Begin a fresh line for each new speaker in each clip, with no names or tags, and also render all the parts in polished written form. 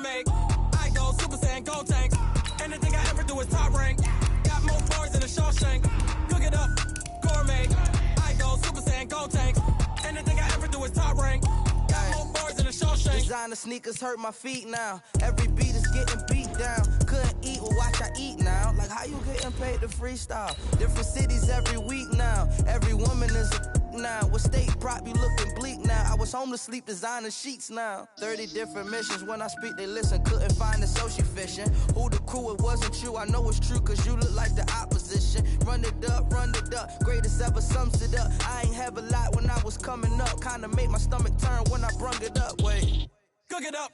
gourmet. I go Super Saiyan, go tank. Anything I ever do is top rank. Got more bars than a Shawshank. Cook it up, gourmet. I go Super Saiyan, go tank. Anything I ever do is top rank. Got more bars than a Shawshank.
Designer sneakers hurt my feet now. Every beat is getting beat down. Couldn't eat, well watch I eat now. Like how you getting paid to freestyle? Different cities every week now. Every woman is a now. With state prop, you looking bleak now. I was home to sleep, designer sheets now. 30 different missions. When I speak, they listen. Couldn't find the social fishing. Who the crew, it wasn't you. I know it's true, cause you look like the opposition. Run it up, greatest ever sums it up. I ain't have a lot when I was coming up. Kinda made my stomach turn when I brung it up. Wait.
Cook it up,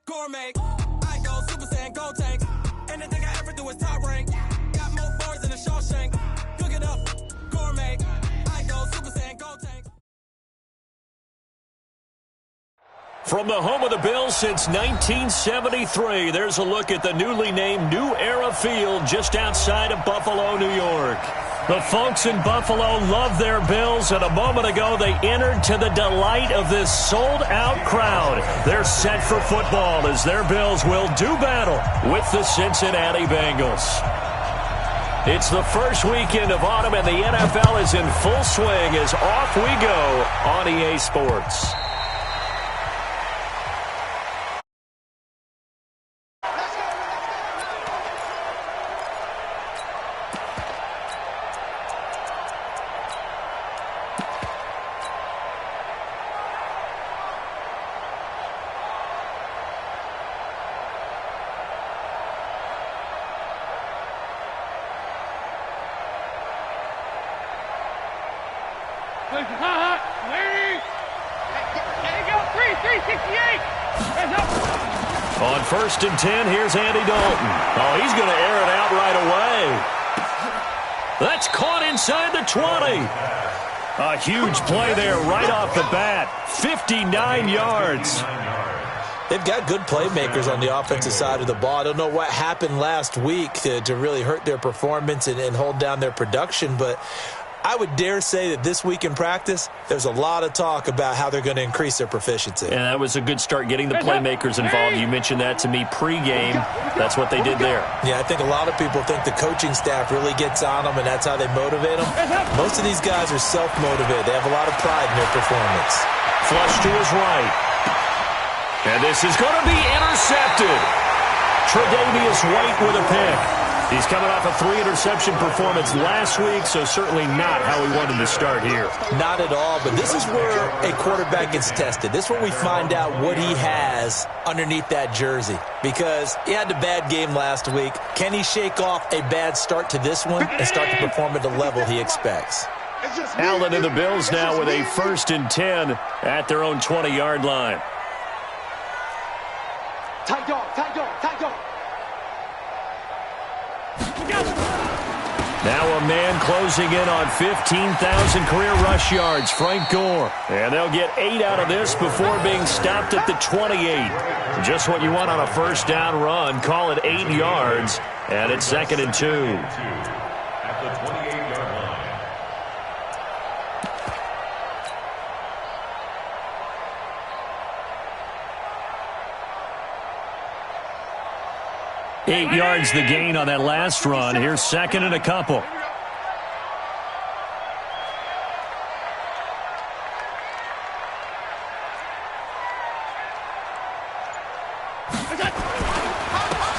gourmet. I go Super Saiyan, go tank. Anything I ever do is top rank. Got more bars than a Shawshank. Cook it up, gourmet. I go Super Saiyan, go tank.
From the home of the Bills since 1973, there's a look at the newly named New Era Field just outside of Buffalo, New York. The folks in Buffalo love their Bills, and a moment ago they entered to the delight of this sold-out crowd. They're set for football as their Bills will do battle with the Cincinnati Bengals. It's the first weekend of autumn, and the NFL is in full swing as off we go on EA Sports. On 1st and 10, here's Andy Dalton. Oh, he's going to air it out right away. That's caught inside the 20. A huge play there right off the bat. 59 yards.
They've got good playmakers on the offensive side of the ball. I don't know what happened last week to really hurt their performance and hold down their production, but I would dare say that this week in practice, there's a lot of talk about how they're going to increase their proficiency.
And that was a good start getting the playmakers involved. You mentioned that to me pregame. That's what they did there.
Yeah, I think a lot of people think the coaching staff really gets on them, and that's how they motivate them. Most of these guys are self-motivated. They have a lot of pride in their performance.
Flush to his right. And this is going to be intercepted. Tre'Davious White with a pick. He's coming off a 3-interception performance last week, so certainly not how he wanted to start here.
Not at all, but this is where a quarterback gets tested. This is where we find out what he has underneath that jersey, because he had a bad game last week. Can he shake off a bad start to this one and start to perform at the level he expects?
Allen and the Bills now with a 1st and 10 at their own 20-yard line.
Tight dog, tight dog, tight dog.
Now a man closing in on 15,000 career rush yards, Frank Gore. And they'll get 8 out of this before being stopped at the 28. Just what you want on a first down run. Call it 8 yards, and it's 2nd and 2.
At the 28-yard line.
8 yards the gain on that last run. Here's 2nd and a couple.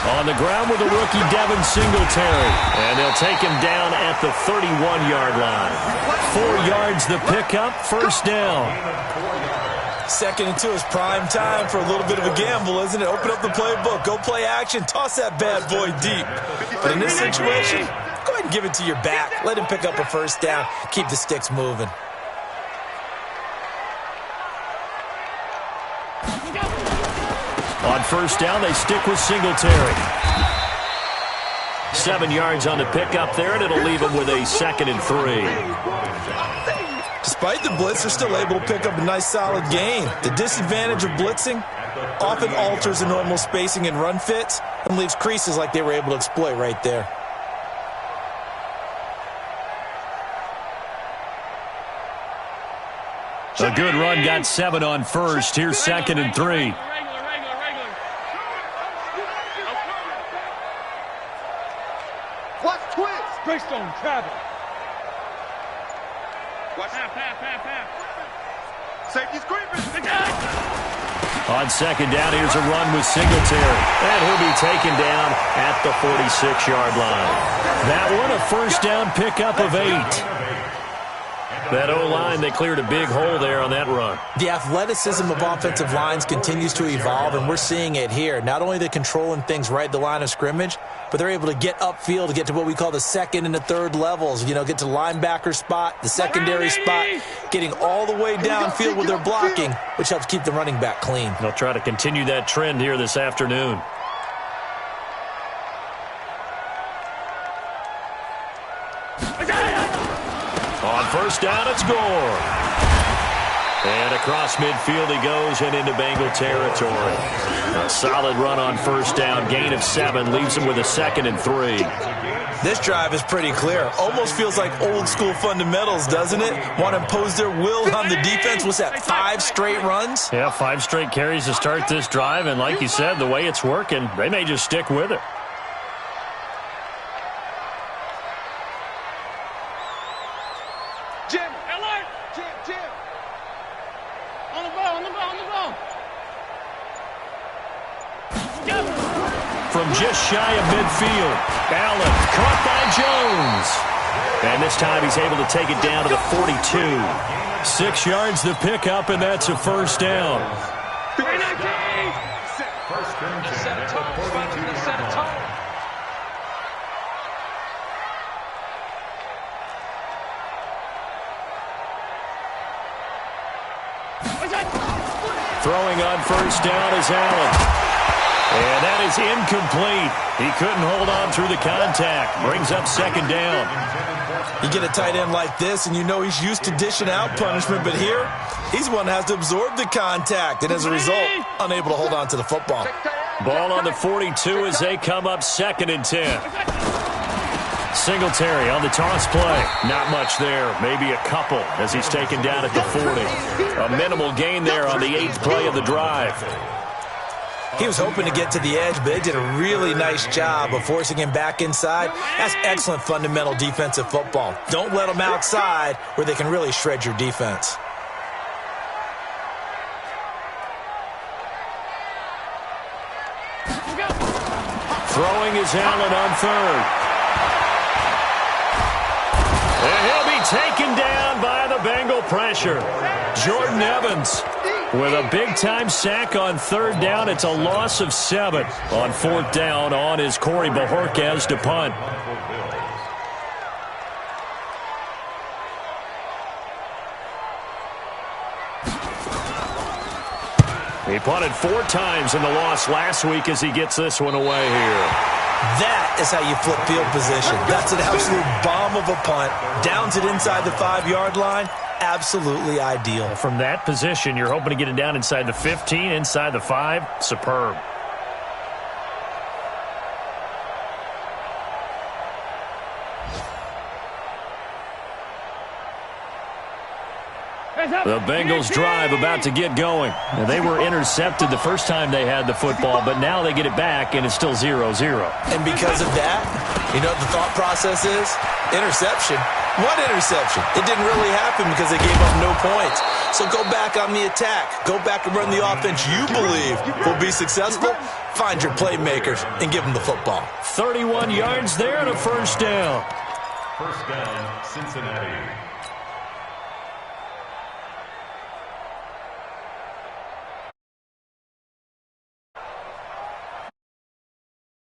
On the ground with the rookie Devin Singletary. And they'll take him down at the 31-yard line. 4 yards the pickup, first down.
2nd and 2 is prime time for a little bit of a gamble, isn't it? Open up the playbook, go play action, toss that bad boy deep. But in this situation, go ahead and give it to your back. Let him pick up a first down. Keep the sticks moving.
On first down, they stick with Singletary. 7 yards on the pickup there, and it'll leave him with a 2nd and 3.
Despite the blitz, they're still able to pick up a nice solid gain. The disadvantage of blitzing often alters the normal spacing and run fits and leaves creases like they were able to exploit right there.
A good run, got 7 on first. Here's 2nd and 3.
Watch twist.
Greystone, travel.
Watch
Half.
safety's creeping.
On second down, here's a run with Singletary. And he'll be taken down at the 46-yard line. That one, a first down pickup of 8. That O-line, they cleared a big hole there on that run.
The athleticism of offensive lines continues to evolve, and we're seeing it here. Not only are they controlling things right at the line of scrimmage, but they're able to get upfield to get to what we call the second and the third levels. You know, get to the linebacker spot, the secondary spot, getting all the way downfield with their blocking, which helps keep the running back clean.
They'll try to continue that trend here this afternoon. On first down, it's Gore. And across midfield he goes and into Bengal territory. A solid run on first down. Gain of 7 leaves him with a 2nd and 3.
This drive is pretty clear. Almost feels like old school fundamentals, doesn't it? Want to impose their will on the defense. What's that, 5 straight runs?
Yeah, 5 straight carries to start this drive. And like you said, the way it's working, they may just stick with it. From just shy of midfield, Allen caught by Jones. And this time he's able to take it down to the 42. 6 yards the pickup, and that's a first down. Throwing on first down is Allen. And that is incomplete. He couldn't hold on through the contact. Brings up second down.
You get a tight end like this, and you know he's used to dishing out punishment, but here, he's one that has to absorb the contact, and as a result, unable to hold on to the football.
Ball on the 42 as they come up 2nd and 10. Singletary on the toss play. Not much there. Maybe a couple as he's taken down at the 40. A minimal gain there on the 8th play of the drive.
He was hoping to get to the edge, but they did a really nice job of forcing him back inside. That's excellent fundamental defensive football. Don't let them outside where they can really shred your defense.
Throwing is Allen on 3rd. And he'll be taken down by the Bengal pressure. Jordan Evans with a big-time sack on 3rd down. It's a loss of 7. On 4th down on is Corey Bajorquez to punt. He punted 4 times in the loss last week as he gets this one away here.
That is how you flip field position. That's an absolute bomb of a punt. Downs it inside the 5-yard line. Absolutely ideal.
From that position, you're hoping to get it down inside the 15, inside the 5. Superb. The Bengals drive about to get going. Now, they were intercepted the first time they had the football, but now they get it back, and it's still 0-0.
And because of that, you know what the thought process is? Interception. What interception? It didn't really happen because they gave up no points. So go back on the attack. Go back and run the offense you believe will be successful. Find your playmakers and give them the football.
31 yards there and a first down.
First down, Cincinnati.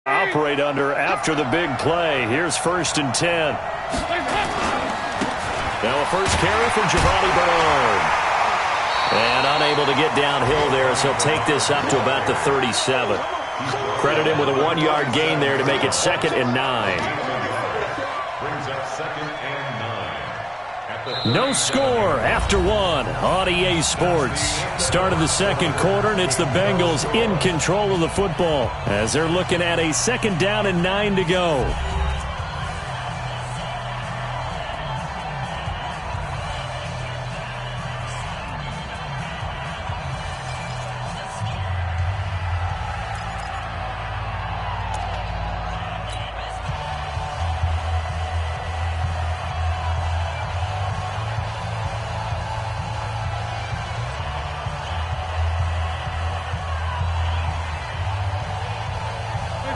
Operate under after the big play. Here's 1st and 10. Now a first carry from Giovanni Bernard. And unable to get downhill there as he'll take this up to about the 37. Credit him with a 1-yard gain there to make it 2nd and 9.
Brings up 2nd and 9.
No score after 1 on EA Sports. Start of the 2nd quarter, and it's the Bengals in control of the football as they're looking at a 2nd down and 9 to go.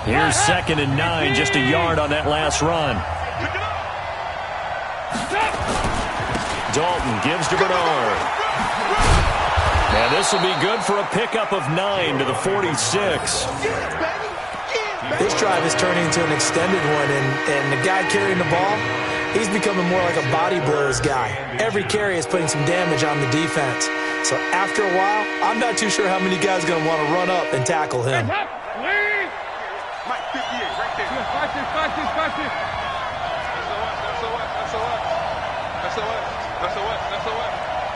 Here's 2nd and 9, just a yard on that last run. Dalton gives to Bernard. And this will be good for a pickup of 9 to the 46.
This drive is turning into an extended one, and the guy carrying the ball, he's becoming more like a body blows guy. Every carry is putting some damage on the defense. So after a while, I'm not too sure how many guys are going to want to run up and tackle him.
Mike 58, right there. Watch this. That's a what?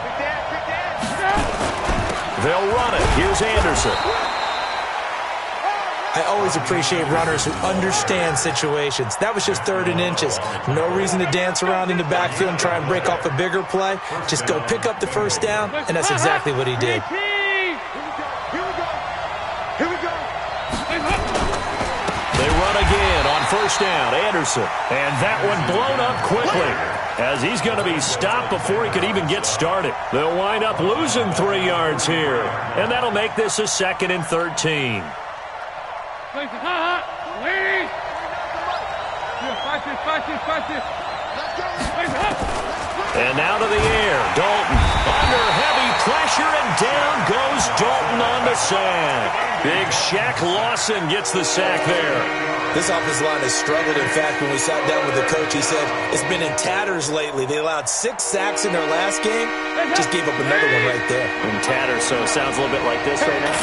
Pick that.
They'll run it. Here's Anderson.
I always appreciate runners who understand situations. That was just 3rd and inches. No reason to dance around in the backfield and try and break off a bigger play. Just go pick up the first down, and that's exactly what he did.
Here we go.
They run again on first down. Anderson. And that one blown up quickly, as he's going to be stopped before he could even get started. They'll wind up losing 3 yards here, and that'll make this a 2nd and 13. And now to the air. Dalton under heavy pressure, and down goes Dalton on the sack. Big Shaq Lawson gets the sack there.
This offensive line has struggled. In fact, when we sat down with the coach, he said it's been in tatters lately. They allowed 6 sacks in their last game. Just gave up another one right there.
In tatters, so it sounds a little bit like this right now.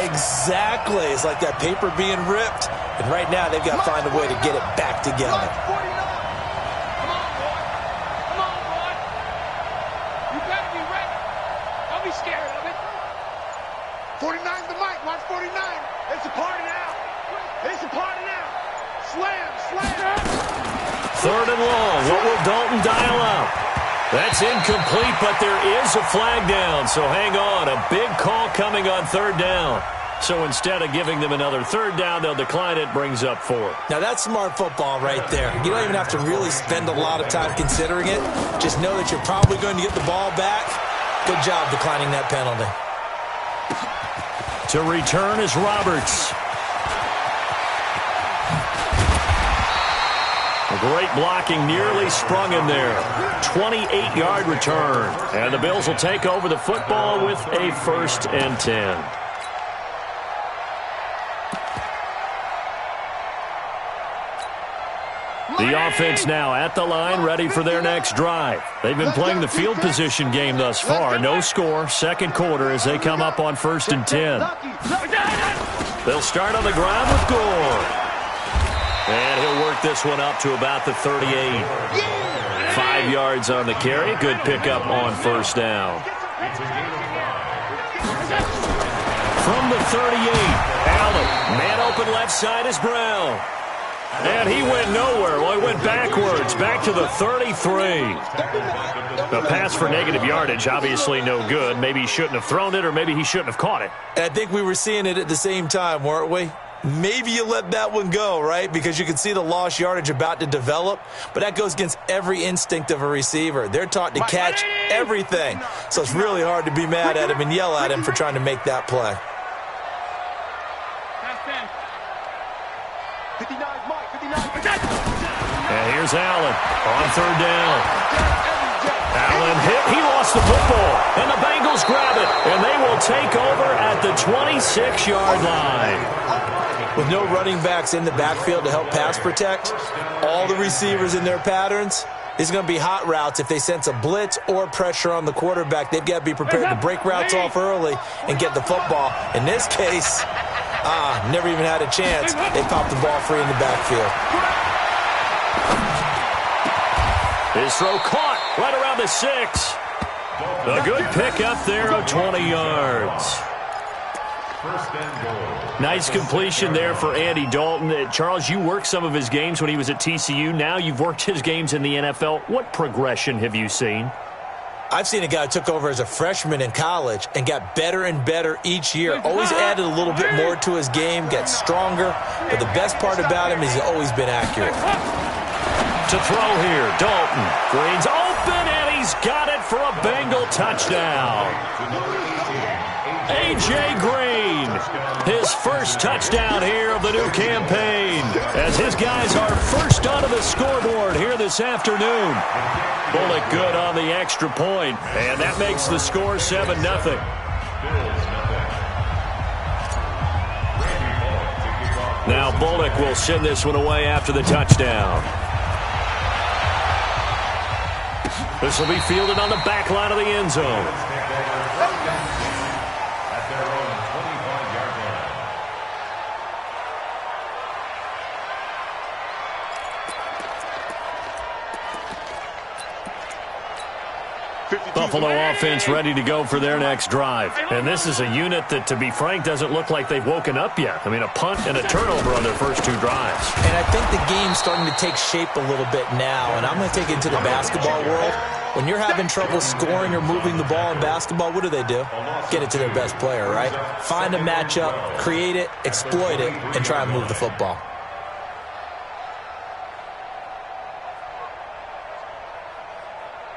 Exactly. It's like that paper being ripped. And right now, they've got to find a way to get it back together.
Come on, boy. You better be ready. Don't be scared of it. 49's the mic. Watch 49. It's a party now. Slam.
3rd and long. What will Dalton dial up? That's incomplete, but there is a flag down, so hang on. A big call coming on 3rd down. So instead of giving them another 3rd down, they'll decline it, brings up 4.
Now, that's smart football right there. You don't even have to really spend a lot of time considering it. Just know that you're probably going to get the ball back. Good job declining that penalty.
To return is Roberts. Great blocking, nearly sprung in there. 28-yard return. And the Bills will take over the football with a 1st and 10. The offense now at the line, ready for their next drive. They've been playing the field position game thus far. No score, 2nd quarter as they come up on 1st and 10. They'll start on the ground with Gore. And he'll work this one up to about the 38. 5 yards on the carry. Good pickup on 1st down. From the 38, Allen. Man open left side is Brown. And he went nowhere. Well, he went backwards, back to the 33. The pass for negative yardage, obviously no good. Maybe he shouldn't have thrown it, or maybe he shouldn't have caught it.
I think we were seeing it at the same time, weren't we? Maybe you let that one go, right? Because you can see the lost yardage about to develop. But that goes against every instinct of a receiver. They're taught to catch everything. So it's really hard to be mad at him and yell at him for trying to make that play.
59, Mike. 59.
And here's Allen on 3rd down. Allen hit. He lost the football. And the Bengals grab it. And they will take over at the 26-yard line.
With no running backs in the backfield to help pass protect, all the receivers in their patterns, it's going to be hot routes. If they sense a blitz or pressure on the quarterback, they've got to be prepared to break routes off early and get the football. In this case, never even had a chance. They popped the ball free in the backfield.
His throw caught right around the 6. A good pickup there of 20 yards. Nice completion there for Andy Dalton. Charles, you worked some of his games when he was at TCU. Now you've worked his games in the NFL. What progression have you seen?
I've seen a guy who took over as a freshman in college and got better and better each year. Always added a little bit more to his game, got stronger. But the best part about him is he's always been accurate.
To throw here, Dalton. Green's open, and he's he's got it for a Bengal touchdown. A.J. Green, his first touchdown here of the new campaign, as his guys are first onto the scoreboard here this afternoon. Bullock good on the extra point, and that makes the score 7-0. Now Bullock will send this one away after the touchdown. This will be fielded on the back line of the end zone.
At their own 25-yard line.
Buffalo offense ready to go for their next drive. And this is a unit that, to be frank, doesn't look like they've woken up yet. I mean, a punt and a turnover on their first 2 drives.
And I think the game's starting to take shape a little bit now, and I'm going to take it into the basketball world. When you're having trouble scoring or moving the ball in basketball, what do? Get it to their best player, right? Find a matchup, create it, exploit it, and try and move the football.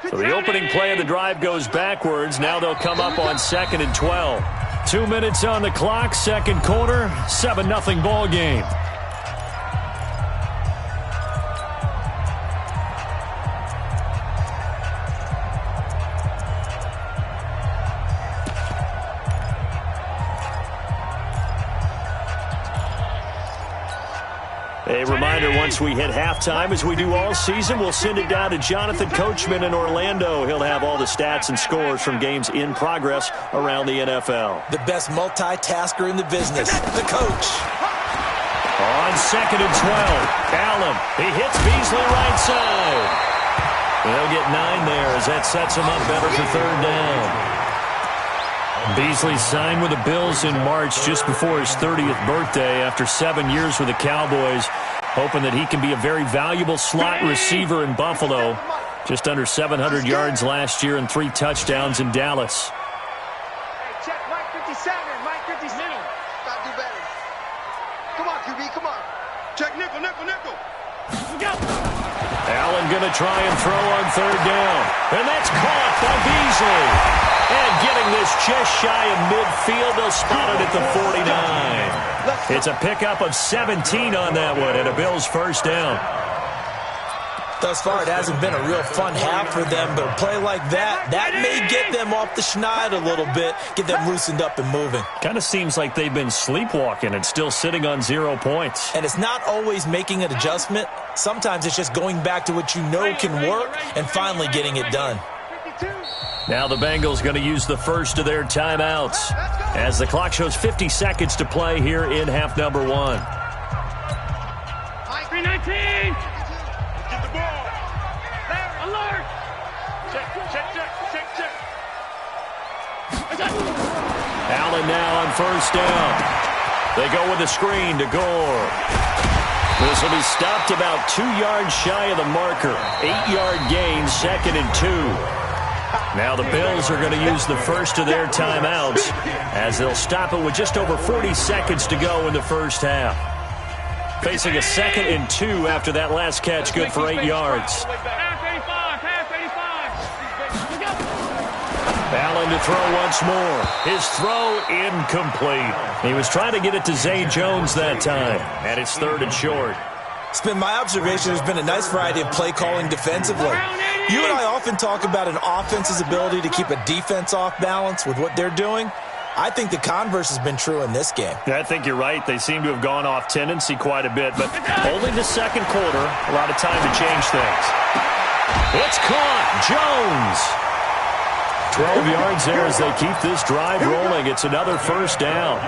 So the opening play of the drive goes backwards. Now they'll come up on 2nd and 12. 2 minutes on the clock, second quarter, 7-0 ball game. A reminder, once we hit halftime, as we do all season, we'll send it down to Jonathan Coachman in Orlando. He'll have all the stats and scores from games in progress around the NFL.
The best multitasker in the business, the coach.
On 2nd and 12, Allen, he hits Beasley right side. They'll get 9 there as that sets him up better for 3rd down. Beasley signed with the Bills in March just before his 30th birthday after 7 years with the Cowboys, hoping that he can be a very valuable slot receiver in Buffalo. Just under 700 yards last year and 3 touchdowns in Dallas.
Hey, check Mike 57, Mike 57. Gotta do better. Come on, QB, come on. Check nickel. Go.
Allen going to try and throw on 3rd down. And that's caught by Beasley. And getting this just shy of midfield, they'll spot it at the 49. It's a pickup of 17 on that one and a Bills first down.
Thus far, it hasn't been a real fun half for them, but a play like that may get them off the schneid a little bit, get them loosened up and moving.
Kind of seems like they've been sleepwalking and still sitting on 0 points.
And it's not always making an adjustment. Sometimes it's just going back to what you know can work and finally getting it done.
Now the Bengals going to use the first of their timeouts as the clock shows 50 seconds to play here in half number 1.
319. Get the ball. Alert. Check.
Allen now on first down. They go with a screen to Gore. This will be stopped about 2 yards shy of the marker. 8-yard gain, 2nd and 2. Now the Bills are going to use the first of their timeouts as they'll stop it with just over 40 seconds to go in the first half. Facing a 2nd and 2 after that last catch, good for 8 yards. Allen to throw once more. His throw incomplete. He was trying to get it to Zay Jones that time, and it's 3rd and short.
It's been my observation there's been a nice variety of play calling defensively. You and I often talk about an offense's ability to keep a defense off balance with what they're doing. I think the converse has been true in this game.
Yeah, I think you're right. They seem to have gone off tendency quite a bit, but only the second quarter, a lot of time to change things. It's caught. Jones. 12 yards there as they keep this drive rolling. It's another first down.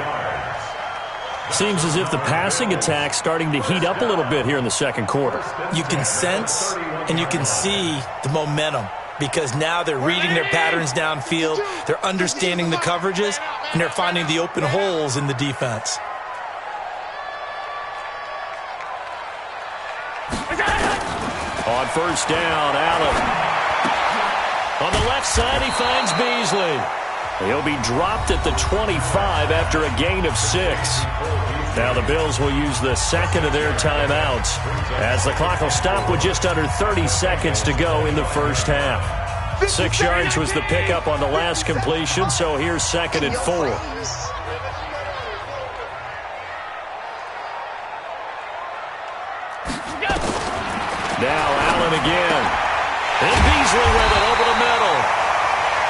Seems as if the passing attack's starting to heat up a little bit here in the second quarter.
You can sense and you can see the momentum because now they're reading their patterns downfield, they're understanding the coverages, and they're finding the open holes in the defense.
On first down, Allen. On the left side, he finds Beasley. He'll be dropped at the 25 after a gain of 6. Now the Bills will use the second of their timeouts as the clock will stop with just under 30 seconds to go in the first half. 6 yards was the pickup on the last completion, so here's 2nd and 4. Now Allen again. And Beasley with it over the middle.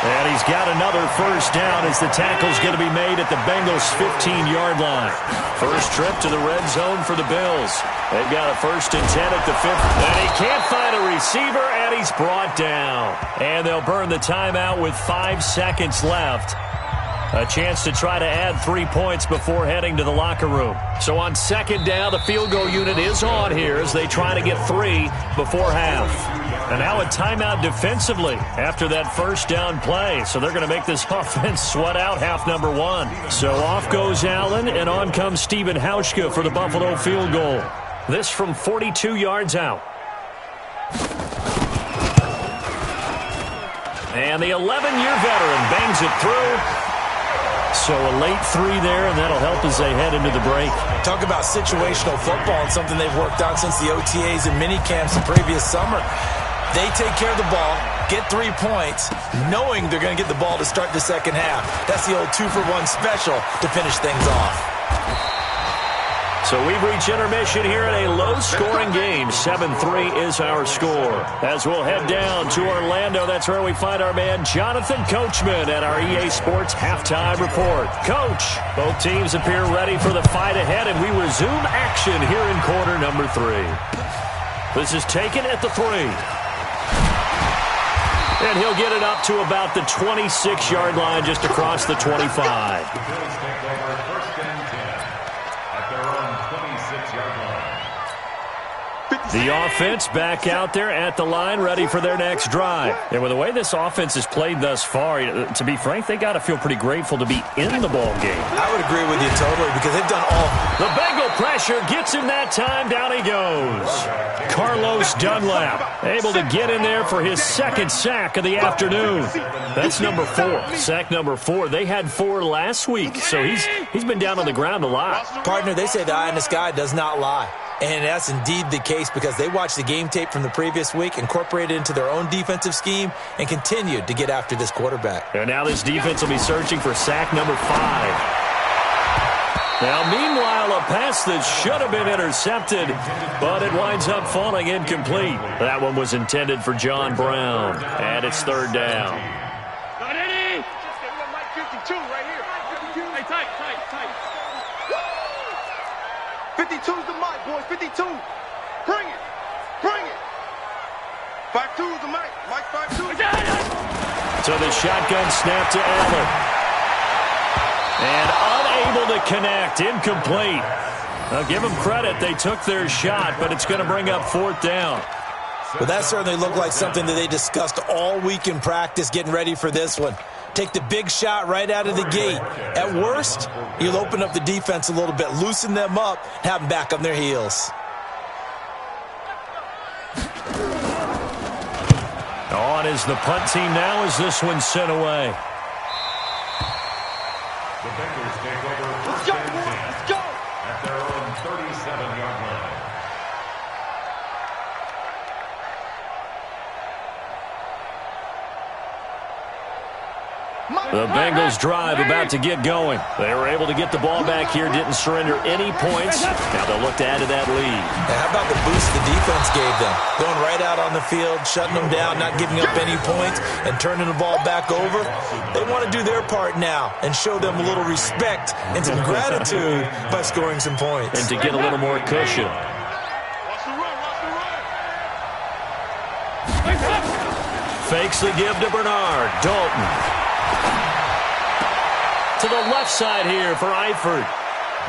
And he's got another first down as the tackle's going to be made at the Bengals' 15-yard line. First trip to the red zone for the Bills. They've got a 1st and 10 at the 5th. And he can't find a receiver, and he's brought down. And they'll burn the timeout with 5 seconds left. A chance to try to add 3 points before heading to the locker room. So on 2nd down, the field goal unit is on here as they try to get 3 before half. And now a timeout defensively after that first down play. So they're going to make this offense sweat out half number 1. So off goes Allen, and on comes Stephen Hauschka for the Buffalo field goal. This from 42 yards out. And the 11-year veteran bangs it through. So a late 3 there, and that'll help as they head into the break.
Talk about situational football and something they've worked on since the OTAs and mini camps the previous summer. They take care of the ball, get 3 points, knowing they're going to get the ball to start the second half. That's the old 2-for-1 special to finish things off.
So we've reached intermission here in a low-scoring game. 7-3 is our score. As we'll head down to Orlando, that's where we find our man Jonathan Coachman at our EA Sports Halftime Report. Coach, both teams appear ready for the fight ahead, and we resume action here in quarter number 3. This is taken at the 3. And he'll get it up to about the 26-yard line just across the 25. The offense back out there at the line, ready for their next drive. And with the way this offense has played thus far, to be frank, they got to feel pretty grateful to be in the ball game.
I would agree with you totally because they've done all.
The Bengal pressure gets him that time. Down he goes. Carlos Dunlap able to get in there for his 2nd sack of the afternoon. That's number 4. Sack number 4. They had 4 last week, so he's been down on the ground a lot.
Partner, they say the eye in the sky does not lie. And that's indeed the case because they watched the game tape from the previous week, incorporated it into their own defensive scheme, and continued to get after this quarterback.
And now this defense will be searching for sack number 5. Now, meanwhile, a pass that should have been intercepted, but it winds up falling incomplete. That one was intended for John Brown, and it's 3rd down.
52 right here. Hey, tight. 52's the mic, boys. 52. Bring it. 52's the mic. Mike 52.
So the shotgun snap to Allen. And unable to connect. Incomplete. Now, give them credit. They took their shot, but it's going to bring up 4th down.
Well, that certainly looked like something that they discussed all week in practice, getting ready for this one. Take the big shot right out of the gate. At worst, you'll open up the defense a little bit, loosen them up, and have them back on their heels.
On is the punt team now as this one's sent away.
The Bengals take over first and 10 at their own 37-yard line.
The Bengals drive about to get going. They were able to get the ball back here, didn't surrender any points. Now they'll look to add to that lead.
Now, how about the boost the defense gave them? Going right out on the field, shutting them down, not giving up any points, and turning the ball back over. They want to do their part now and show them a little respect and some gratitude by scoring some points.
And to get a little more cushion. Fakes the give to Bernard. Dalton. To the left side here for Eifert.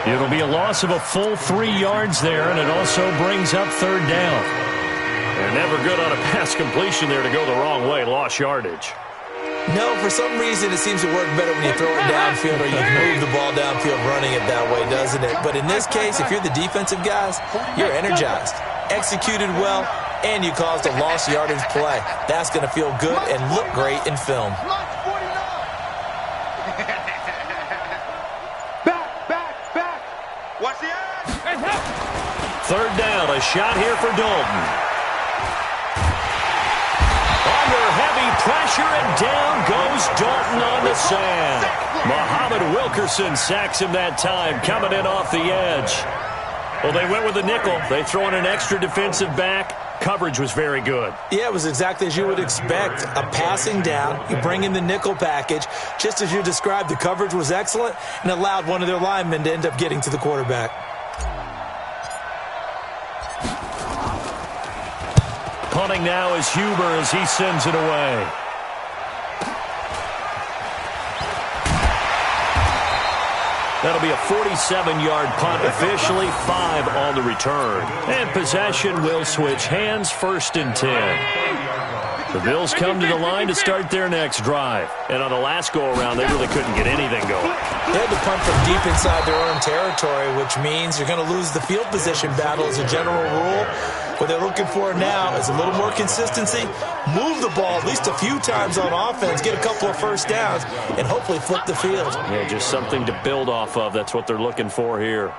It'll be a loss of a full 3 yards there, and it also brings up 3rd down. They're never good on a pass completion there to go the wrong way. Lost yardage.
No, for some reason it seems to work better when you throw it downfield or you move the ball downfield running it that way, doesn't it? But in this case, if you're the defensive guys, you're energized, executed well, and you caused a lost yardage play. That's going to feel good and look great in film.
Watch the eye.
3rd down, a shot here for Dalton. under heavy pressure, and down goes Dalton on the sack. Muhammad Wilkerson sacks him that time, coming in off the edge. Well, they went with the nickel. They throw in an extra defensive back. Coverage was very good.
Yeah, it was exactly as you would expect. A passing down, you bring in the nickel package. Just as you described, the coverage was excellent and allowed one of their linemen to end up getting to the quarterback.
Punting now is Huber as he sends it away. That'll be a 47-yard punt, officially 5 on the return. And possession will switch hands, 1st and 10. The Bills come to the line to start their next drive. And on the last go-around, they really couldn't get anything going.
They had to punt from deep inside their own territory, which means you're going to lose the field position battle as a general rule. What they're looking for now is a little more consistency, move the ball at least a few times on offense, get a couple of first downs, and hopefully flip the field.
Yeah, just something to build off of. That's what they're looking for here.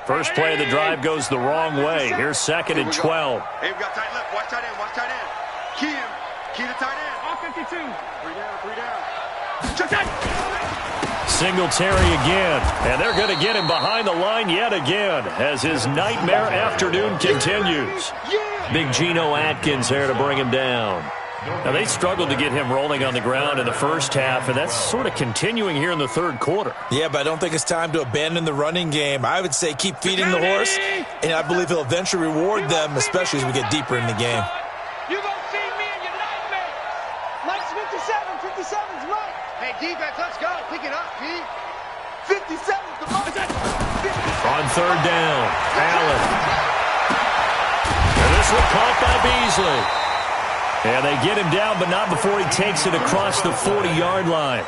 First play of the drive goes the wrong way. Here's 2nd and 12.
Hey, we got tight left. Watch tight end. Watch tight end. Key him. Key to tight end. All 52. 3 down. Check that.
Singletary again, and they're going to get him behind the line yet again as his nightmare afternoon continues. Big Geno Atkins there to bring him down. Now, they struggled to get him rolling on the ground in the first half, and that's sort of continuing here in the third quarter.
Yeah, but I don't think it's time to abandon the running game. I would say keep feeding the horse, and I believe he'll eventually reward them, especially as we get deeper in the game.
You gonna see me in your nightmares. Mike's 57. 57's Mike. Hey, defense, let's go. Pick it up, P. 57's the Mike.
On 3rd down, Allen. And this one caught by Beasley. And they get him down, but not before he takes it across the 40-yard line.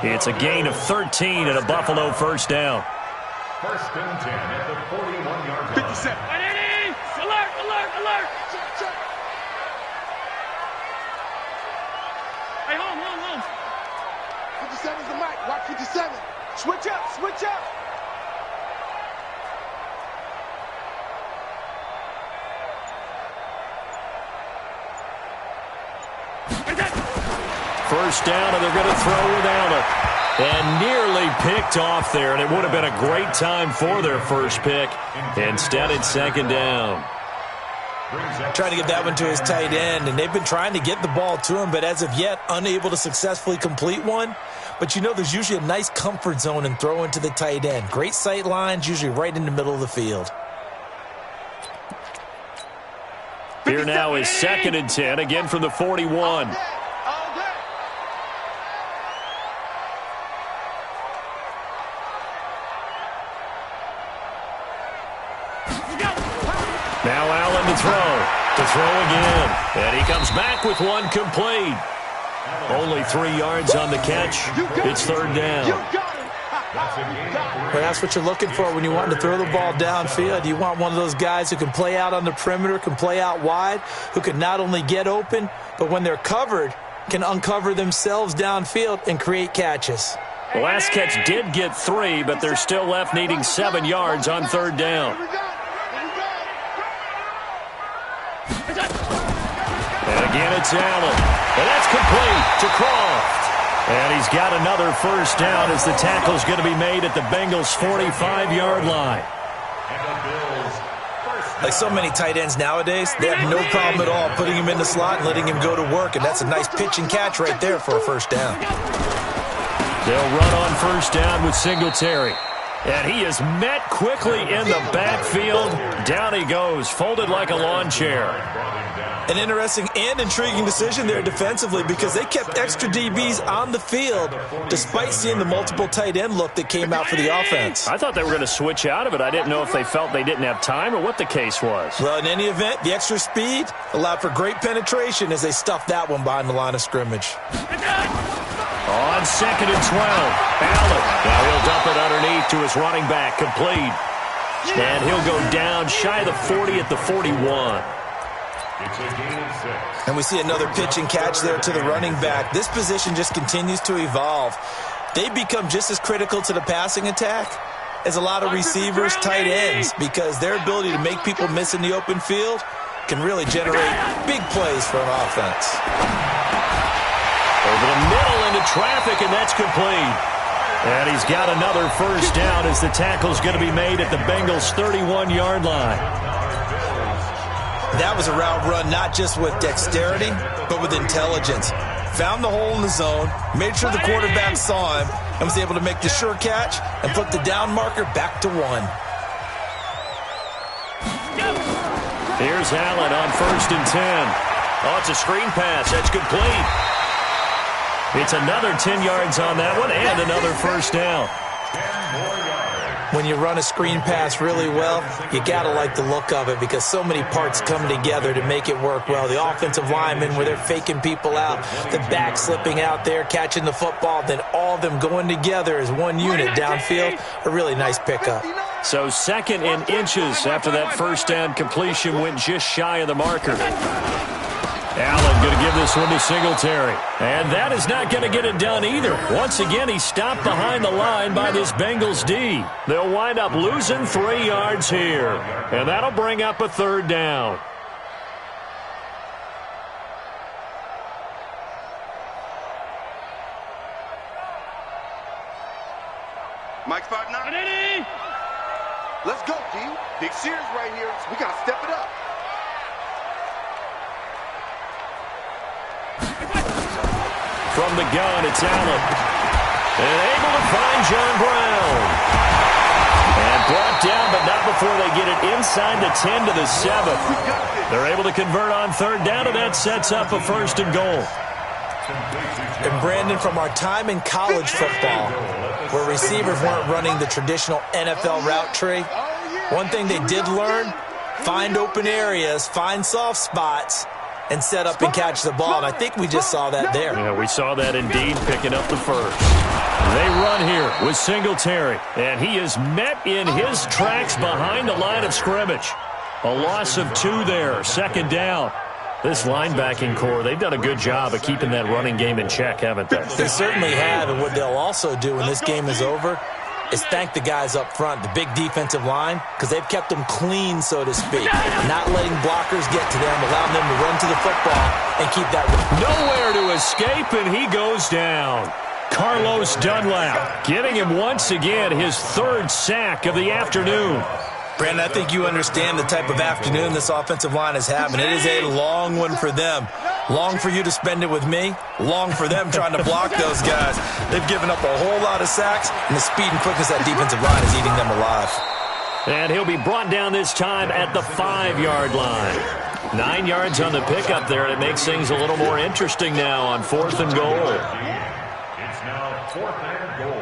It's a gain of 13 and a Buffalo first down.
1st and 10 at the 41-yard line.
57. Alert, alert, alert. Check. Hey, home. 57's the mic. Watch 57. Switch up.
First down, and they're going to throw without it. And nearly picked off there, and it would have been a great time for their first pick. Instead, it's 2nd down.
Trying to get that one to his tight end, and they've been trying to get the ball to him, but as of yet, unable to successfully complete one. But you know there's usually a nice comfort zone in throwing to the tight end. Great sight lines, usually right in the middle of the field.
Here now is 2nd and 10, again from the 41. Now Allen to throw again. And he comes back with one complete. Only 3 yards on the catch. It's 3rd down.
Well, that's what you're looking for when you want to throw the ball downfield. You want one of those guys who can play out on the perimeter, can play out wide, who can not only get open, but when they're covered, can uncover themselves downfield and create catches.
The last catch did get 3, but they're still left needing 7 yards on 3rd down. And again, it's Allen. And that's complete to Croft. And he's got another first down as the tackle's going to be made at the Bengals' 45-yard line.
Like so many tight ends nowadays, they have no problem at all putting him in the slot and letting him go to work. And that's a nice pitch and catch right there for a first down.
They'll run on first down with Singletary. And he is met quickly in the backfield. Down he goes, folded like a lawn chair.
An interesting and intriguing decision there defensively because they kept extra DBs on the field despite seeing the multiple tight end look that came out for the offense.
I thought they were going to switch out of it. I didn't know if they felt they didn't have time or what the case was.
Well, in any event, the extra speed allowed for great penetration as they stuffed that one behind the line of scrimmage.
On 2nd and 12, Allen. Now he'll dump it underneath to his running back, complete. And he'll go down shy of the 40 at the 41.
And we see another pitch and catch there to the running back. This position just continues to evolve. They become just as critical to the passing attack as a lot of receivers, tight ends, because their ability to make people miss in the open field can really generate big plays for an offense.
Over the middle into traffic, and that's complete. And he's got another first down as the tackle's going to be made at the Bengals' 31-yard line.
That was a route run not just with dexterity, but with intelligence. Found the hole in the zone, made sure the quarterback saw him, and was able to make the sure catch and put the down marker back to 1.
Here's Allen on 1st and 10. Oh, it's a screen pass. That's complete. It's another 10 yards on that one and another first down.
When you run a screen pass really well, you got to like the look of it because so many parts come together to make it work well. The offensive linemen, where they're faking people out, the back slipping out there, catching the football, then all of them going together as one unit downfield, a really nice pickup.
So 2nd and inches after that first down completion went just shy of the marker. Allen going to give this one to Singletary. And that is not going to get it done either. Once again, he stopped behind the line by this Bengals D. They'll wind up losing 3 yards here. And that'll bring up a 3rd down.
Mike 5'9". Let's go, D. Big Sears right here. We got to step it up.
From the gun, it's Allen. And able to find John Brown. And brought down, but not before they get it inside the 10 to the 7. They're able to convert on 3rd down, and that sets up a 1st and goal.
And Brandon, from our time in college football, where receivers weren't running the traditional NFL route tree, one thing they did learn, find open areas, find soft spots, and set up and catch the ball. And I think we just saw that there.
Yeah, we saw that indeed, picking up the first. They run here with Singletary, and he is met in his tracks behind the line of scrimmage. A loss of 2 there, 2nd down. This linebacking core, they've done a good job of keeping that running game in check, haven't they?
They certainly have, and what they'll also do when this game is over is thank the guys up front, the big defensive line, because they've kept them clean, so to speak, not letting blockers get to them, allowing them to run to the football and keep that.
Nowhere to escape, and he goes down. Carlos Dunlap getting him once again his 3rd sack of the afternoon.
Brandon, I think you understand the type of afternoon this offensive line is having. It is a long one for them. Long for you to spend it with me. Long for them trying to block those guys. They've given up a whole lot of sacks, and the speed and quickness of that defensive line is eating them alive.
And he'll be brought down this time at the 5-yard line. 9 yards on the pickup there, and it makes things a little more interesting now on 4th and goal.
It's now 4th and goal.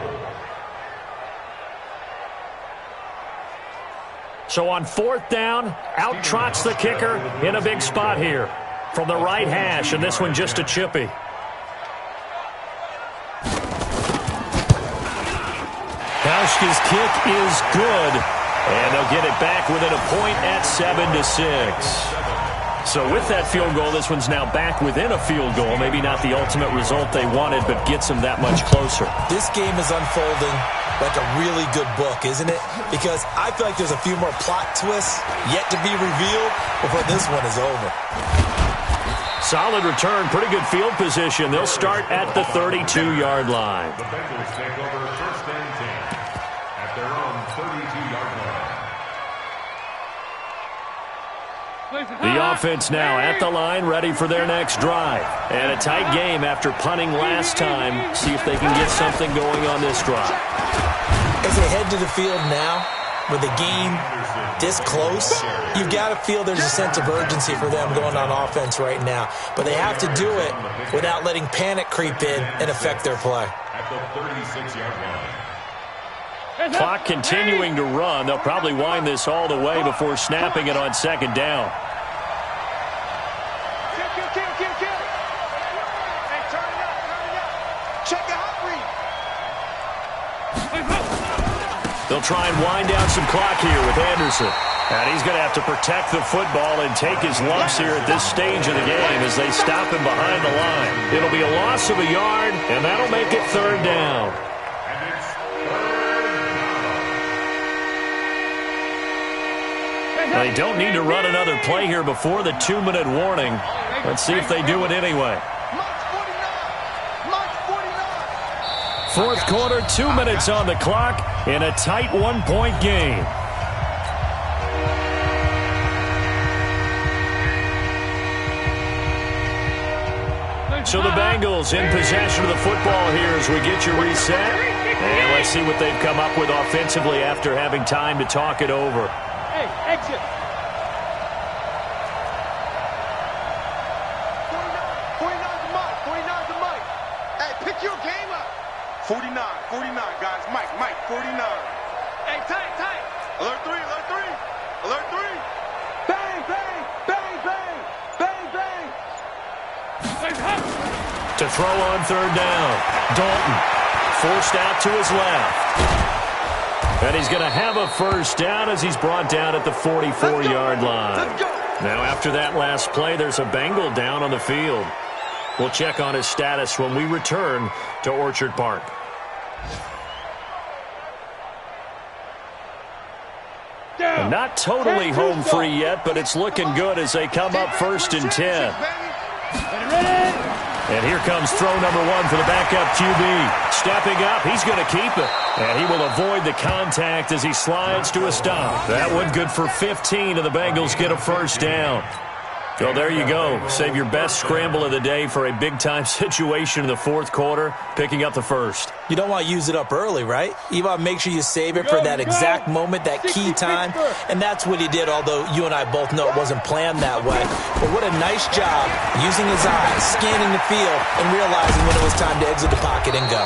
So on 4th down, out trots the kicker in a big spot here. From the right hash, and this one just a chippy. Hauschka's kick is good, and they'll get it back within a point at 7-6. So with that field goal, this one's now back within a field goal. Maybe not the ultimate result they wanted, but gets them that much closer.
This game is unfolding like a really good book, isn't it? Because I feel like there's a few more plot twists yet to be revealed before this one is over.
Solid return, pretty good field position. They'll start at the 32-yard line.
The Bengals take over 1st and 10 at their own 32-yard line.
The offense now at the line, ready for their next drive. And a tight game after punting last time. See if they can get something going on this drive.
As they head to the field now, with the game this close, you've got to feel there's a sense of urgency for them going on offense right now. But they have to do it without letting panic creep in and affect their play.
At the 36-yard line.
Clock continuing to run. They'll probably wind this all the way before snapping it on 2nd down. They'll try and wind down some clock here with Anderson. And he's going to have to protect the football and take his lumps here at this stage of the game as they stop him behind the line. It'll be a loss of a yard, and that'll make it 3rd down.
And it's 3rd down.
They don't need to run another play here before the 2-minute warning. Let's see if they do it anyway. Fourth quarter, 2 minutes on the clock in a tight 1-point game. So the Bengals in possession of the football here as we get you reset. And let's see what they've come up with offensively after having time to talk it over.
Hey, exit. 49's the mic. 49's the mic. Hey, pick your game up. 49, guys. Mike, 49. Hey, tight. Alert 3. Alert 3. Bang, bang, bang, bang, bang, bang.
To throw on third down. Dalton forced out to his left. And he's going to have a first down as he's brought down at the 44-yard line. Now, after that last play, there's a Bengal down on the field. We'll check on his status when we return to Orchard Park. And not totally home free yet, but it's looking good as they come up 1st and 10. And here comes throw number 1 for the backup QB. Stepping up, he's going to keep it. And he will avoid the contact as he slides to a stop. That one good for 15, and the Bengals get a first down. Well, there you go. Save your best scramble of the day for a big-time situation in the fourth quarter, picking up the first.
You don't want to use it up early, right? You want to make sure you save it for that exact moment, that key time. And that's what he did, although you and I both know it wasn't planned that way. But what a nice job using his eyes, scanning the field, and realizing when it was time to exit the pocket and go.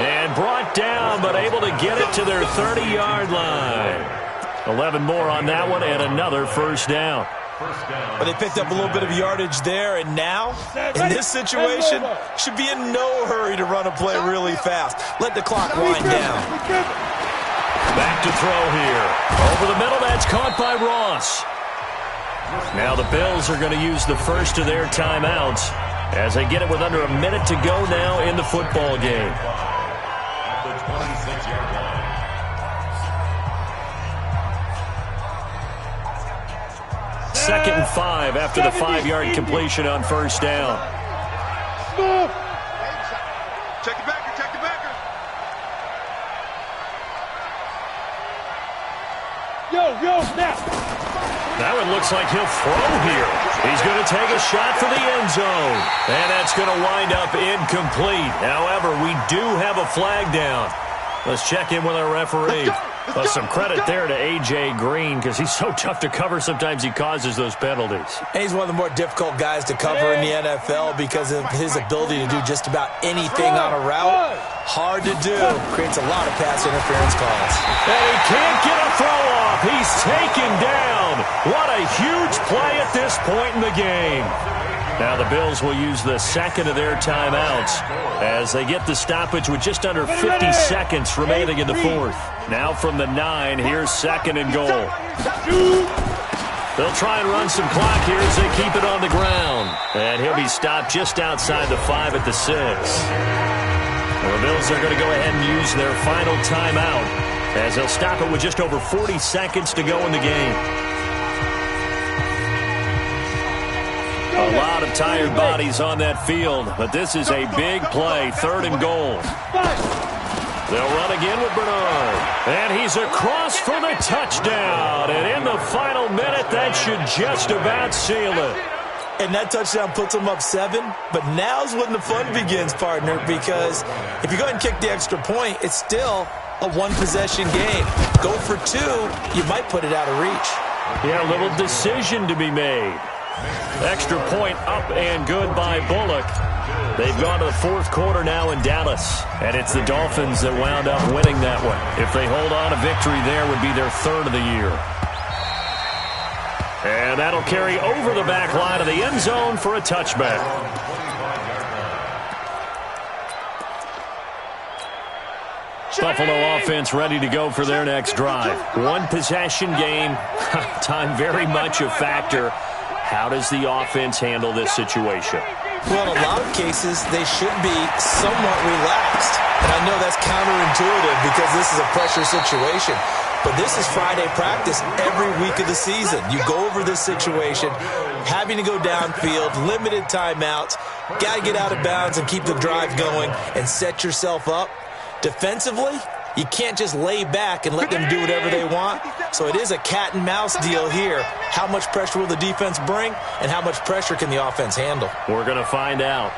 And brought down, but able to get it to their 30-yard line. 11 more on that one, and another first down.
But they picked up a little bit of yardage there, and now, in this situation, should be in no hurry to run a play really fast. Let the clock wind down.
Back to throw here. Over the middle, that's caught by Ross. Now the Bills are going to use the first of their timeouts as they get it with under a minute to go now in the football game.
At the 26-yard line.
Second and 5 after the 5-yard completion on first down.
Check the backer. Yo, snap.
That one looks like he'll throw here. He's going to take a shot for the end zone. And that's going to wind up incomplete. However, we do have a flag down. Let's check in with our referee. Well, some credit there to A.J. Green because he's so tough to cover. Sometimes he causes those penalties.
And he's one of the more difficult guys to cover in the NFL because of his ability to do just about anything on a route. Hard to do. Creates a lot of pass interference calls.
And he can't get a throw off. He's taken down. What a huge play at this point in the game. Now the Bills will use the second of their timeouts as they get the stoppage with just under 50 seconds remaining in the fourth. Now from the 9, here's second and goal. They'll try and run some clock here as they keep it on the ground. And he'll be stopped just outside the 5 at the 6. Well, the Bills are going to go ahead and use their final timeout as they'll stop it with just over 40 seconds to go in the game. A lot of tired bodies on that field, but this is a big play, third and goal. They'll run again with Bernard. And he's across for the touchdown. And in the final minute, that should just about seal it.
And that touchdown puts them up 7. But now's when the fun begins, partner, because if you go ahead and kick the extra point, it's still a one-possession game. Go for 2, you might put it out of reach.
Yeah, a little decision to be made. Extra point up and good by Bullock. They've gone to the fourth quarter now in Dallas, and it's the Dolphins that wound up winning that one. If they hold on, a victory there would be their third of the year. And that'll carry over the back line of the end zone for a touchback. Buffalo offense ready to go for their next drive. One possession game, time very much a factor. How does the offense handle this situation?
Well, in a lot of cases, they should be somewhat relaxed. And I know that's counterintuitive because this is a pressure situation. But this is Friday practice every week of the season. You go over this situation, having to go downfield, limited timeouts, got to get out of bounds and keep the drive going and set yourself up. Defensively, you can't just lay back and let them do whatever they want. So it is a cat and mouse deal here. How much pressure will the defense bring, and how much pressure can the offense handle?
We're going to find out.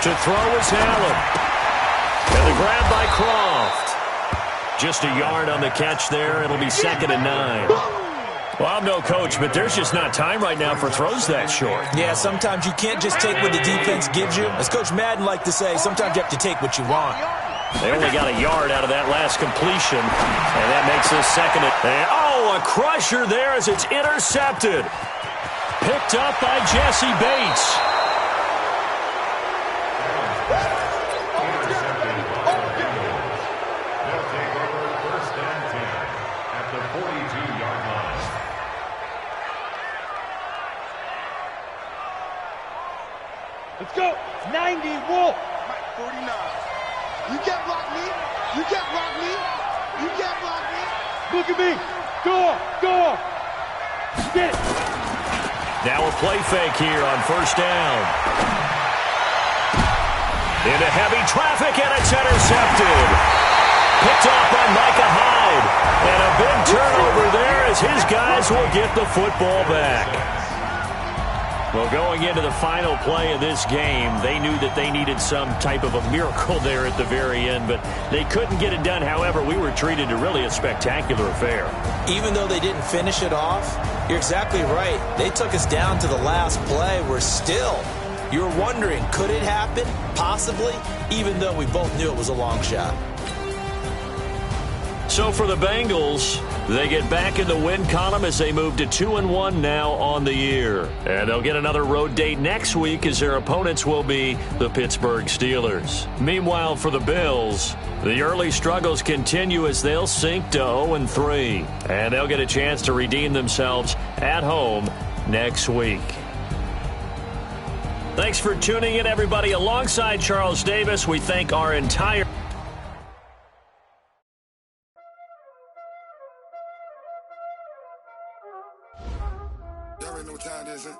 To throw is Allen. And the grab by Croft. Just a yard on the catch there. It'll be 2nd and 9. Well, I'm no coach, but there's just not time right now for throws that short.
Yeah, sometimes you can't just take what the defense gives you. As Coach Madden liked to say, sometimes you have to take what you want.
They only got a yard out of that last completion, and that makes this 2nd and... Oh, a crusher there as it's intercepted. Picked up by Jesse Bates.
Let's go. 90, Wolf. 49. You can't block me. You can't block me. You can't block me. Look at me. Go on. Go on. Get it.
Now a play fake here on 1st down. Into heavy traffic, and it's intercepted. Picked off by Micah Hyde. And a big turnover there as his guys will get the football back. Well, going into the final play of this game, they knew that they needed some type of a miracle there at the very end, but they couldn't get it done. However, we were treated to really a spectacular affair.
Even though they didn't finish it off, you're exactly right. They took us down to the last play. We're still, you're wondering, could it happen? Possibly, even though we both knew it was a long shot.
So for the Bengals, they get back in the win column as they move to 2-1 now on the year. And they'll get another road date next week as their opponents will be the Pittsburgh Steelers. Meanwhile, for the Bills, the early struggles continue as they'll sink to 0-3. And they'll get a chance to redeem themselves at home next week. Thanks for tuning in, everybody. Alongside Charles Davis, we thank our entire...
Y'all already know what time it is, huh?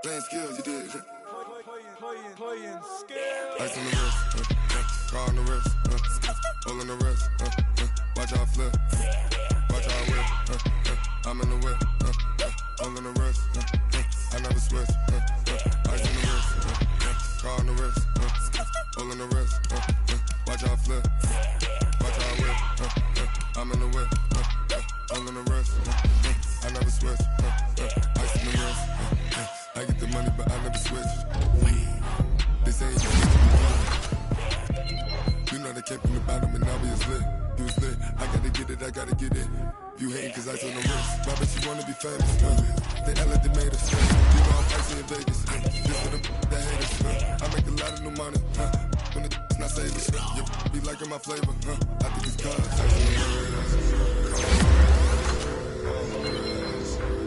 Playing skills, you did. Playing skills. Ice on the wrist, car on the wrist, hole on the wrist, watch out flip, watch out whip, I'm in the whip, hole on the wrist, I never switch, ice on the wrist, car on the wrist, hole on the wrist, watch out flip, watch out whip, I'm in the whip, hole on the wrist, I never switch, ice on the wrist, I get the money but I never switch. This ain't you know they came from the bottom and now we is lit. You was lit, I gotta get it, I gotta get it. You hating cause ice on the wrist. Why bet you wanna be famous? They LA they made us. You know I'm icy in Vegas. This for the that haters. I make a lot of new money. When it's not savers. You be liking my flavor. I think it's cause ice on the wrist.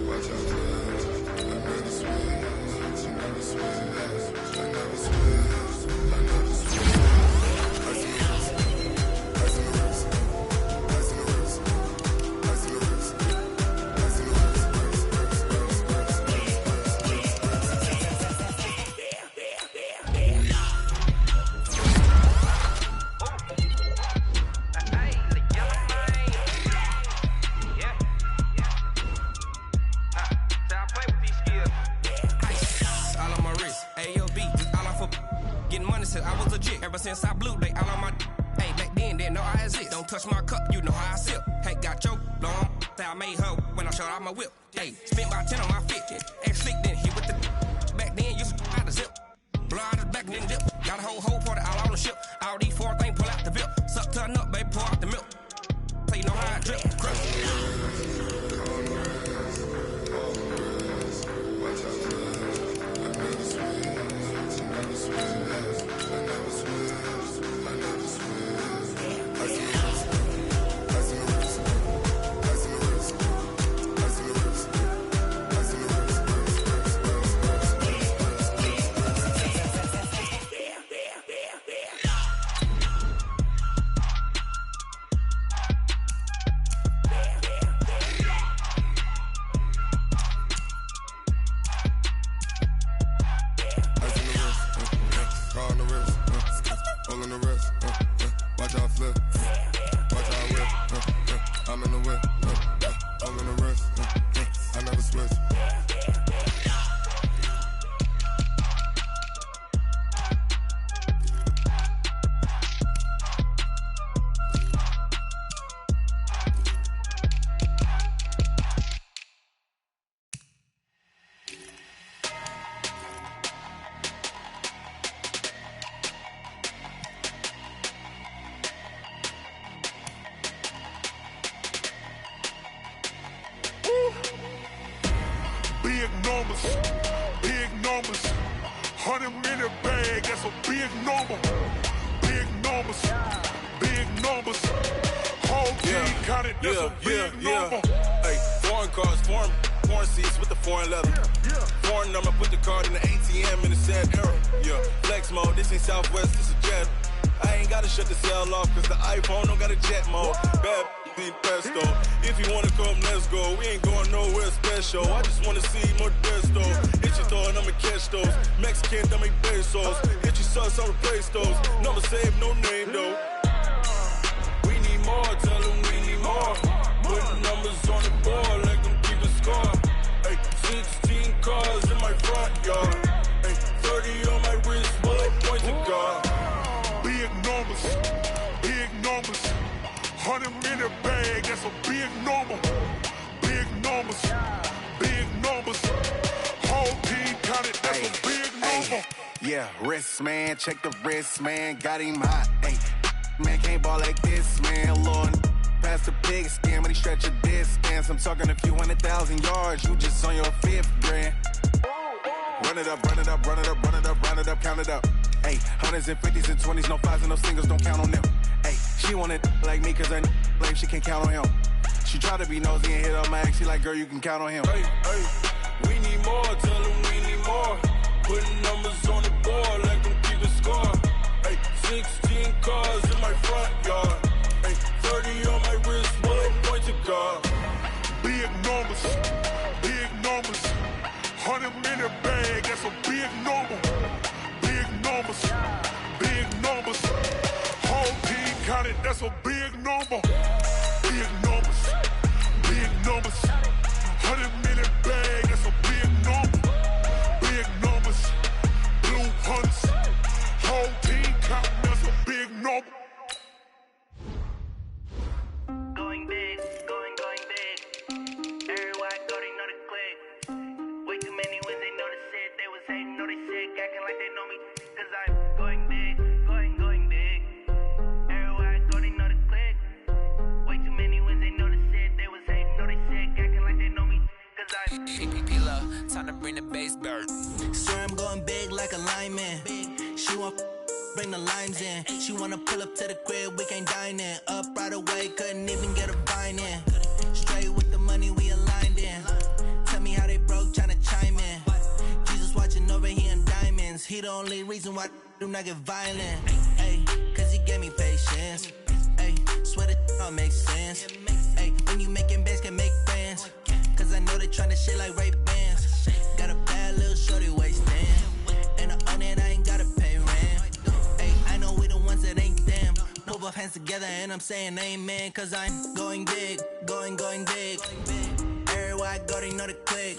Watch out cause I never switch. You never switch. I never switch. I never switch.
Since I blew, they all on my hey, back then, didn't know I exist. Don't touch my cup, you know how I sip. Hey, got your long, say I made her when I showed out my whip. Hey, spent about 10 on my fit. Hey, slick then hit with the back then, used to out the zip. Blow out the back and then dip. Got a whole party all on the ship. All these 4 things pull out the bip. Suck turn up, baby, pour out the milk. So you know how I drip.
that's a big number. Big numbers, big numbers. Whole team counted, that's a big number.
Hey, foreign cars, foreign seats with the foreign leather. Foreign number, put the card in the ATM in the sad era. Yeah, flex mode, this ain't Southwest, this is Jet. I ain't gotta shut the cell off, cause the iPhone don't got a jet mode. Bad need pesto. If you wanna come, let's go. We ain't going nowhere special. I just wanna see more desto. Hit your throw and I'ma catch those. Mexican, don't make pesos. Hit your sus, I'll replace those. Number save, no name though. We need more, tell them we need more. Put numbers on the board, let them keep the score. Hey, 16 cars in my front yard. Hey, 30 on my wrist, bullet points to God.
Big numbers, big numbers. 100 minute bag, that's a big number. Big numbers, big numbers. Whole team counted, that's a big number.
Yeah, wrist man, check the wrist man, got him hot. Ay, man can't ball like this, man. Lord, past the pig skin when he stretch a distance. I'm talking a few 100,000 yards, you just on your 5th grand. Run it up, run it up, run it up, run it up, run it up, count it up. Ay, 100s and 50s and 20s, no 5s and no singles, don't count on them. Ay, she want it like me cause her blame, she can't count on him. She try to be nosy and hit up my ex, she like, girl, you can count on him.
Hey, hey, we need more, tell them we need more. Putting numbers on the board, let them keep the score. Hey, 16 cars in my front yard. Hey, 30 on my wrist, bullet point to God.
Big numbers, big numbers. 100 minute bag, that's a big number. Big numbers, big numbers. Whole team counted, that's a big number. Big numbers, big numbers. 100 minute bag, that's a big number. Big numbers, blue hunts. Whole team counting, that's a big number.
Going big, going big. Everywhere I go, they know the click. Way too many wins, they know the shit. They was hating, know they sick, acting like they know me. Cause I'm going big, going big. Everywhere I go, they know the click. Way too many wins, they know the shit. They was hating, know they sick, acting like they know me. Cause I'm
PPP love, time to bring the bass bird.
Swear I'm going big like a lineman. She want bring the lines in. She wanna pull up to the crib, we can't dine in. Up right away, couldn't even get a vine in. Straight with the money, we aligned in. Tell me how they broke, tryna chime in. Jesus watching over here in diamonds. He the only reason why do not get violent. Ay, cause he gave me patience. Ay, swear that all makes sense. Ay, when you making bands, can make friends. Cause I know they tryna shit like Ray Bans. Got a bad little shorty wasting. And on it, I ain't gotta pay rent. Ay, I know we the ones that ain't them. Pull both hands together and I'm saying amen. Cause I'm going big, going big. Everywhere I go, they know the click.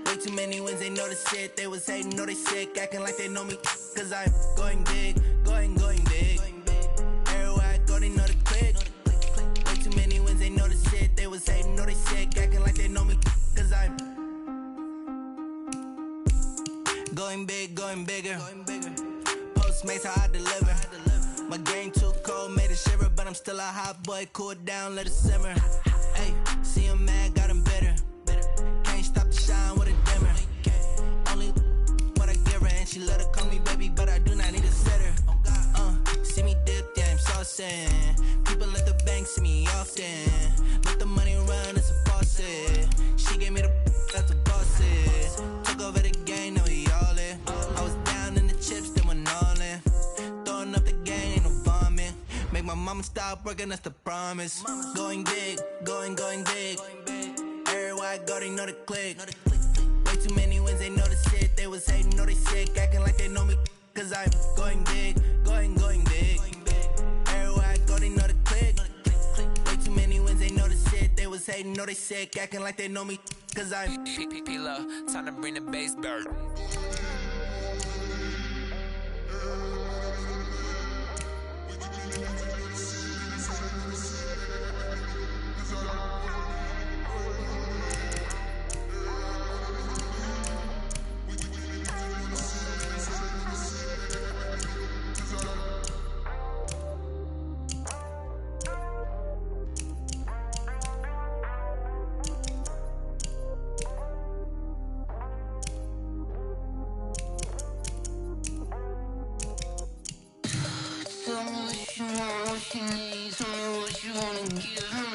Way too many wins, they know the shit. They was hating, know they sick, acting like they know me. Cause I'm going big, going big. Everywhere I go, they know the click. Way too many wins, they know the shit. They was hating, know they sick, acting like they know me. Cause I'm going big, going bigger. Postmates how I deliver. My game too cold, made it shiver, but I'm still a hot boy. Cool it down, let it simmer. Hey, see him mad, got him bitter. Can't stop the shine with a dimmer. Only what I give her, and she let her call me baby, but I do not need a sitter. See me dip, yeah, I'm saucing. People at the bank see me often. Let the money run, it's a faucet. She gave me the that's a boss it. Took over the game, now we all in. I was down in the chips, then went all in. Throwing up the game, ain't no vomit. Make my mama stop working, that's the promise. Going big, going big. Everywhere I go, they know the click. Way too many wins, they know the shit. They was hating, know they sick, acting like they know me. Cause I'm going big, going big. Everywhere I go, they know the click. Way too many wins, they know the shit. They was hating, know they sick, acting like they know me. Cause I'm
PPP love, time to bring the bass bird.
you wanna give him